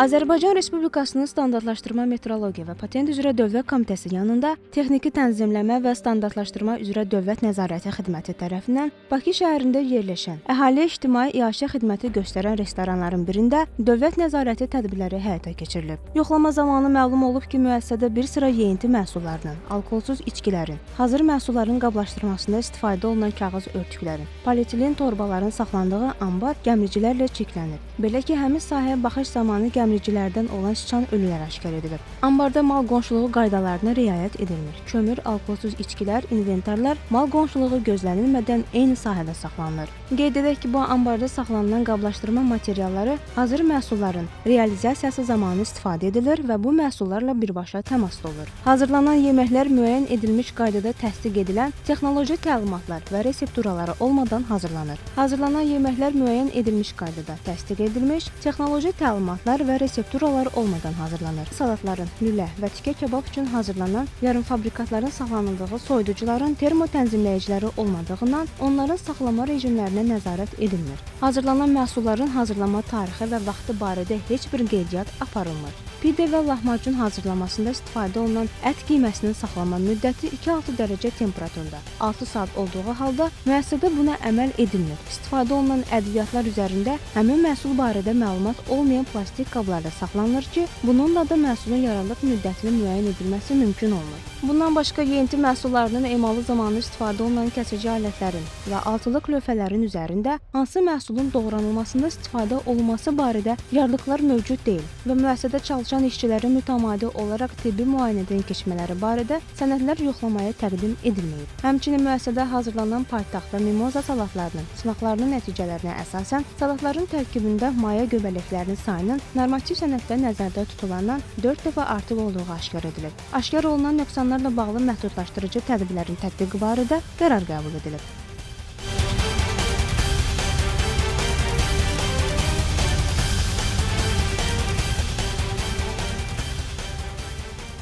Azərbaycan Respublikasının Standartlaşdırma, Metrologiya və Patent üzrə Dövlət Komitəsi yanında Texniki Tənzimləmə və Standartlaşdırma üzrə Dövlət Nəzarəti Xidməti tərəfindən Bakı şəhərində yerləşən əhaliyə ictimai iaşə xidməti göstərən restoranların birində dövlət nəzarəti tədbirləri həyata keçirilib. Yoxlama zamanı məlum olub ki, müəssisədə bir sıra yeyinti məhsullarının, alkoholsuz içkilərin, hazır məhsulların qablaşdırmasında istifadə olunan kağız örtüklərin, polietilen torbaların saxlandığı anbar gəmiricilərlə çirklənib. Belə ki, həmin sahəyə baxış zamanı gəmiricilərdən olan sıçan ölülər aşkar edilib. Ambarda mal qonşuluğu qaydalarına riayət edilmir. Kömür, alkoholsuz içkilər, inventarlar mal qonşuluğu gözlənilmədən eyni sahədə saxlanılır. Qeyd edək ki, bu ambarda saxlanılan qablaşdırma materialları hazır məhsulların realizasiyası zamanı istifadə edilir və bu məhsullarla birbaşa təmasda olur. Hazırlanan yeməklər müəyyən edilmiş qaydada təsdiq edilən texnoloji təlimatlar və resepturaları olmadan hazırlanır. Hazırlanan yeməklər müəyyən edilmiş qaydada təsdiq edilmiş texnoloji təlimatlar və resepturalar olmadan hazırlanır. Salatların, lülə və tikə kebab üçün hazırlanan yarımfabrikatların saxlanıldığı soyuducuların termotənzimləyiciləri olmadığından onların saxlama rejimlərinə nəzarət edilmir. Hazırlanan məhsulların hazırlanma tarixi və vaxtı barədə heç bir qeydiyyat aparılmır. Pide və lahmacun hazırlamasında istifadə olunan ət qiyməsinin saxlama müddəti 2-6 dərəcə temperaturda 6 saat olduğu halda müəssisədə buna əməl edilmir. İstifadə olunan ədviyyatlar üzərində həmin məhsul barədə məlumat olmayan plastik qablarda saxlanılır ki, bununla da məhsulun yararlılıq müddətinin müəyyən edilməsi mümkün olmur. Bundan başqa yeyinti məhsullarının emalı zamanı istifadə olunan kəsici alətlərin və altılıq lövhələrin üzərində hansı məhsulun doğranılmasında istifadə olunması barədə yararlılıqlar mövcud deyil və müəssisədə çalışan işçilərin mütəmadi olaraq tibbi müayinədən keçmələri barədə sənədlər yoxlamaya təqdim edilməyib. Həmçinin müəssisədə hazırlanan paytaxt və mimoza salatlarının sınaqlarının nəticələrinə əsasən salatların tərkibində maya göbələklərinin sayının normativ sənəddə nəzərdə tutulandan 4 dəfə artıq olduğu aşkar edilib. Aşkar olunan nöqsanlarla bağlı məhdudlaşdırıcı tədbirlərin tətbiqi barədə qərar qəbul edilib.